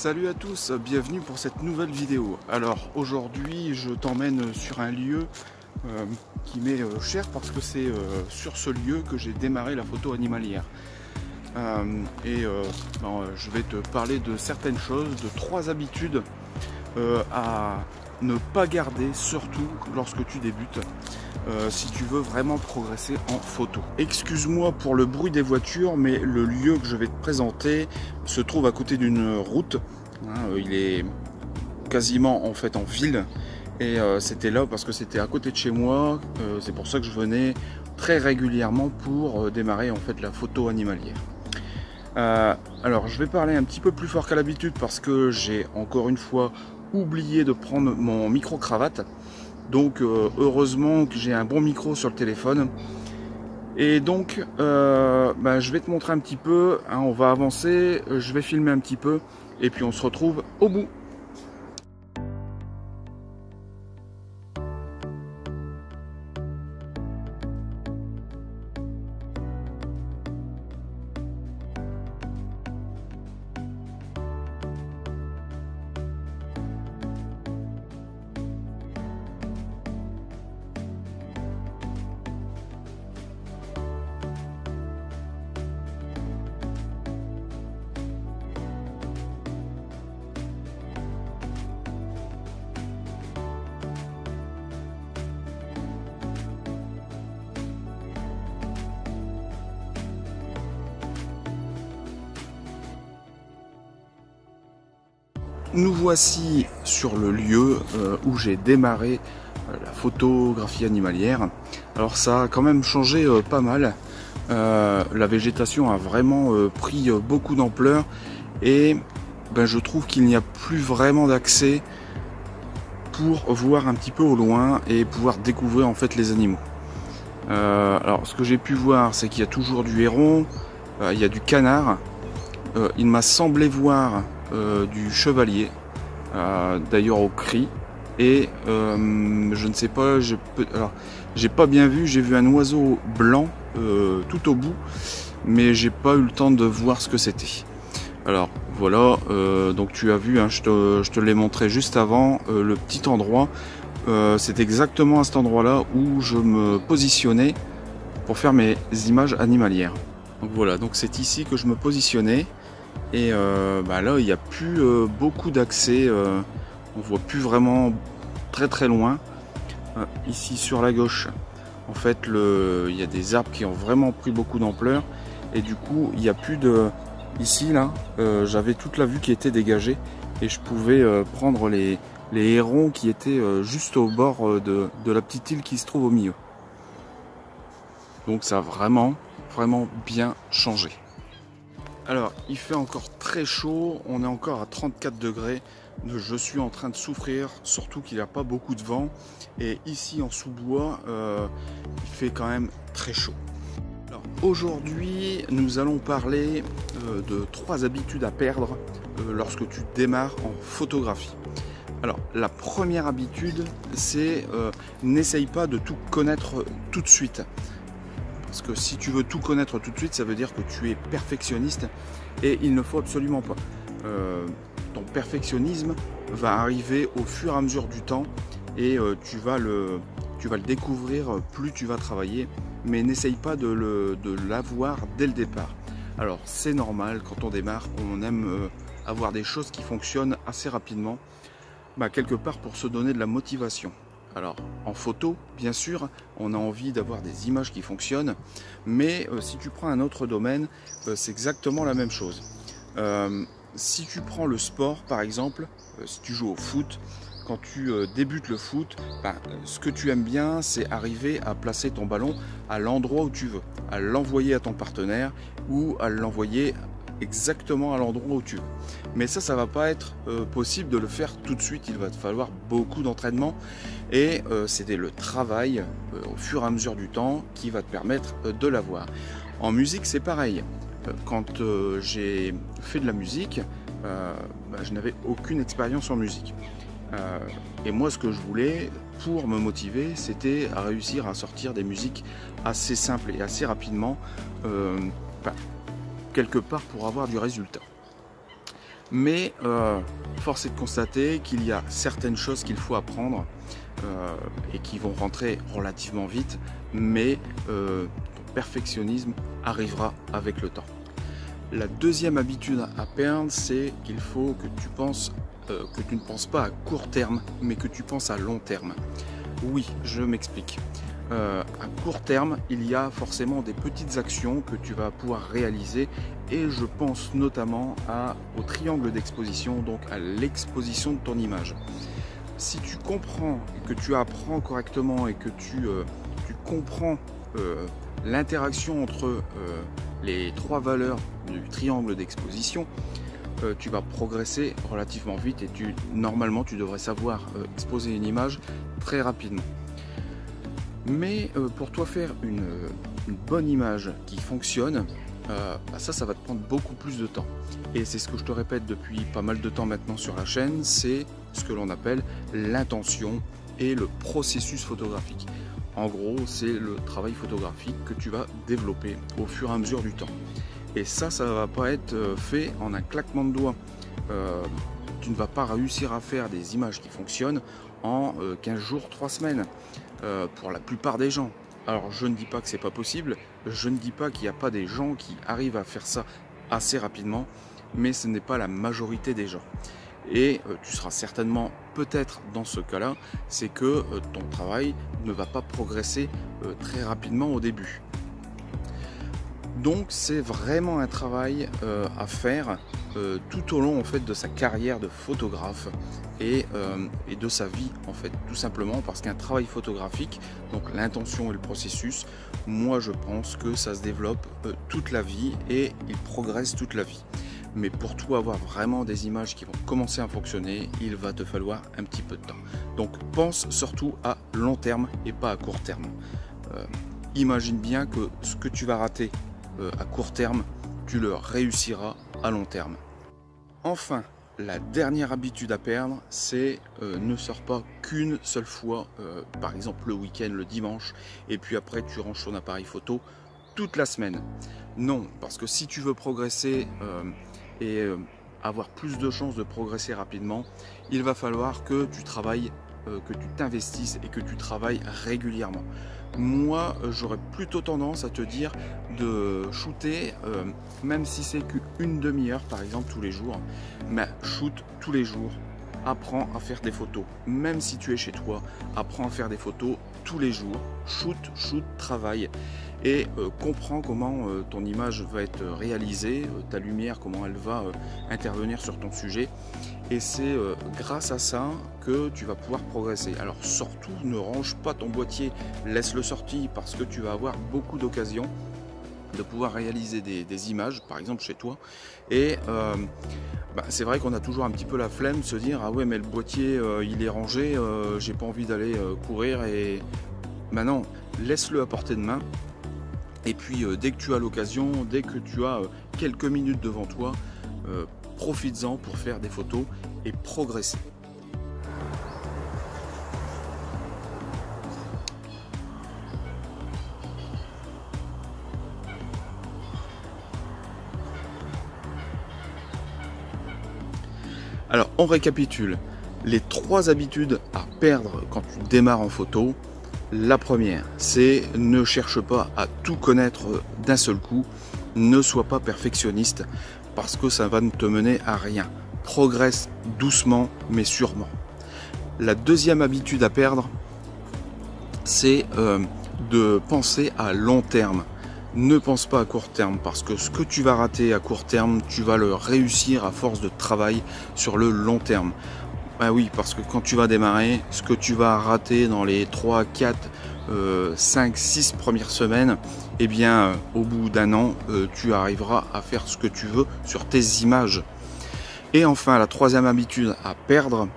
Salut à tous, bienvenue pour cette nouvelle vidéo. Alors aujourd'hui je t'emmène sur un lieu qui m'est cher parce que c'est sur ce lieu que j'ai démarré la photo animalière. Je vais te parler de certaines choses, de 3 habitudes à ne pas garder, surtout lorsque tu débutes, si tu veux vraiment progresser en photo. Excuse-moi pour le bruit des voitures, mais le lieu que je vais te présenter se trouve à côté d'une route. Il est quasiment en fait en ville et c'était là parce que c'était à côté de chez moi. C'est pour ça que je venais très régulièrement pour démarrer en fait la photo animalière. Alors je vais parler un petit peu plus fort qu'à l'habitude parce que j'ai encore une fois oublié de prendre mon micro-cravate. Donc heureusement que j'ai un bon micro sur le téléphone. Et donc je vais te montrer un petit peu, on va avancer, je vais filmer un petit peu et puis on se retrouve au bout. Nous voici sur le lieu où j'ai démarré la photographie animalière. Alors ça a quand même changé pas mal. La végétation a vraiment pris beaucoup d'ampleur et je trouve qu'il n'y a plus vraiment d'accès pour voir un petit peu au loin et pouvoir découvrir en fait les animaux. Alors ce que j'ai pu voir, c'est qu'il y a toujours du héron, il y a du canard, il m'a semblé voir du chevalier, d'ailleurs au cri, et je ne sais pas, j'ai pas bien vu, j'ai vu un oiseau blanc tout au bout, mais j'ai pas eu le temps de voir ce que c'était. Alors voilà, donc tu as vu, je te l'ai montré juste avant, le petit endroit, c'est exactement à cet endroit là où je me positionnais pour faire mes images animalières. Donc voilà, donc c'est ici que je me positionnais. Et là il n'y a plus beaucoup d'accès, on voit plus vraiment très loin. Ici sur la gauche en fait il y a des arbres qui ont vraiment pris beaucoup d'ampleur et du coup il n'y a plus de... Ici là j'avais toute la vue qui était dégagée et je pouvais prendre les hérons qui étaient juste au bord de la petite île qui se trouve au milieu. Donc ça a vraiment bien changé. Alors, il fait encore très chaud, on est encore à 34 degrés, je suis en train de souffrir, surtout qu'il n'y a pas beaucoup de vent. Et ici en sous-bois, il fait quand même très chaud. Alors, aujourd'hui, nous allons parler de 3 habitudes à perdre lorsque tu démarres en photographie. Alors, la première habitude, c'est n'essaye pas de tout connaître tout de suite. Parce que si tu veux tout connaître tout de suite, ça veut dire que tu es perfectionniste et il ne faut absolument pas. Ton perfectionnisme va arriver au fur et à mesure du temps et tu vas le découvrir plus tu vas travailler, mais n'essaye pas de l'avoir dès le départ. Alors c'est normal, quand on démarre, on aime avoir des choses qui fonctionnent assez rapidement, quelque part pour se donner de la motivation. Alors en photo, bien sûr, on a envie d'avoir des images qui fonctionnent, mais si tu prends un autre domaine, c'est exactement la même chose. Si tu prends le sport par exemple, si tu joues au foot, quand tu débutes le foot, ce que tu aimes bien, c'est arriver à placer ton ballon à l'endroit où tu veux, à l'envoyer à ton partenaire ou à l'envoyer exactement à l'endroit où tu veux. Mais ça va pas être possible de le faire tout de suite, il va te falloir beaucoup d'entraînement et c'est le travail au fur et à mesure du temps qui va te permettre de l'avoir. En musique c'est pareil, quand j'ai fait de la musique, je n'avais aucune expérience en musique. Et moi ce que je voulais pour me motiver, c'était à réussir à sortir des musiques assez simples et assez rapidement, quelque part pour avoir du résultat. Mais force est de constater qu'il y a certaines choses qu'il faut apprendre et qui vont rentrer relativement vite, mais ton perfectionnisme arrivera avec le temps. La deuxième habitude à perdre, c'est qu'il faut que tu ne penses pas à court terme, mais que tu penses à long terme. Oui, je m'explique. À court terme, il y a forcément des petites actions que tu vas pouvoir réaliser et je pense notamment au triangle d'exposition, donc à l'exposition de ton image. Si tu comprends et que tu apprends correctement et que tu comprends l'interaction entre les trois valeurs du triangle d'exposition, tu vas progresser relativement vite et normalement tu devrais savoir exposer une image très rapidement. Mais pour toi faire une bonne image qui fonctionne, ça va te prendre beaucoup plus de temps. Et c'est ce que je te répète depuis pas mal de temps maintenant sur la chaîne, c'est ce que l'on appelle l'intention et le processus photographique. En gros, c'est le travail photographique que tu vas développer au fur et à mesure du temps. Et ça ne va pas être fait en un claquement de doigts. Tu ne vas pas réussir à faire des images qui fonctionnent en 15 jours, 3 semaines, pour la plupart des gens. Alors je ne dis pas que c'est pas possible, je ne dis pas qu'il n'y a pas des gens qui arrivent à faire ça assez rapidement, mais ce n'est pas la majorité des gens. Et tu seras certainement peut-être dans ce cas-là, c'est que ton travail ne va pas progresser très rapidement au début. Donc c'est vraiment un travail à faire tout au long en fait de sa carrière de photographe et de sa vie en fait, tout simplement parce qu'un travail photographique, donc l'intention et le processus, moi je pense que ça se développe toute la vie et il progresse toute la vie. Mais pour toi avoir vraiment des images qui vont commencer à fonctionner, il va te falloir un petit peu de temps. Donc pense surtout à long terme et pas à court terme. Imagine bien que ce que tu vas rater à court terme, tu le réussiras à long terme. Enfin, la dernière habitude à perdre, c'est ne sors pas qu'une seule fois, par exemple le week-end, le dimanche, et puis après tu ranges ton appareil photo toute la semaine. Non, parce que si tu veux progresser et avoir plus de chances de progresser rapidement, il va falloir que tu travailles, que tu t'investisses et que tu travailles régulièrement. Moi, j'aurais plutôt tendance à te dire de shooter, même si c'est qu'une demi-heure par exemple tous les jours, mais shoot tous les jours, apprends à faire des photos. Même si tu es chez toi, apprends à faire des photos tous les jours, shoot, travaille et comprends comment ton image va être réalisée, ta lumière, comment elle va intervenir sur ton sujet. Et c'est grâce à ça que tu vas pouvoir progresser. Alors surtout, ne range pas ton boîtier, laisse-le sorti parce que tu vas avoir beaucoup d'occasions de pouvoir réaliser des images, par exemple chez toi. Et c'est vrai qu'on a toujours un petit peu la flemme de se dire « Ah ouais, mais le boîtier, il est rangé, j'ai pas envie d'aller courir. » Et non, laisse-le à portée de main. Et puis dès que tu as l'occasion, dès que tu as quelques minutes devant toi, profites-en pour faire des photos et progresser. Alors on récapitule. Les 3 habitudes à perdre quand tu démarres en photo. La première, c'est ne cherche pas à tout connaître d'un seul coup. Ne sois pas perfectionniste parce que ça va ne te mener à rien. Progresse doucement mais sûrement. La deuxième habitude à perdre, c'est de penser à long terme. Ne pense pas à court terme parce que ce que tu vas rater à court terme, tu vas le réussir à force de travail sur le long terme. Ah oui, parce que quand tu vas démarrer, ce que tu vas rater dans les 3, 4, 5, 6 premières semaines, eh bien, au bout d'un an, tu arriveras à faire ce que tu veux sur tes images. Et enfin, la troisième habitude à perdre,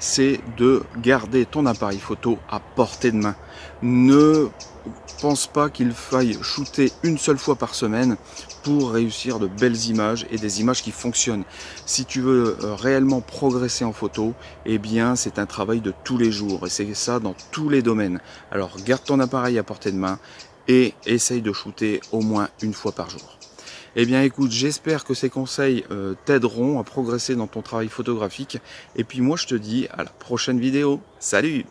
c'est de garder ton appareil photo à portée de main. Ne pense pas qu'il faille shooter une seule fois par semaine pour réussir de belles images et des images qui fonctionnent. Si tu veux réellement progresser en photo, eh bien c'est un travail de tous les jours et c'est ça dans tous les domaines. Alors garde ton appareil à portée de main et essaye de shooter au moins une fois par jour. Eh bien écoute, j'espère que ces conseils t'aideront à progresser dans ton travail photographique. Et puis moi je te dis à la prochaine vidéo. Salut!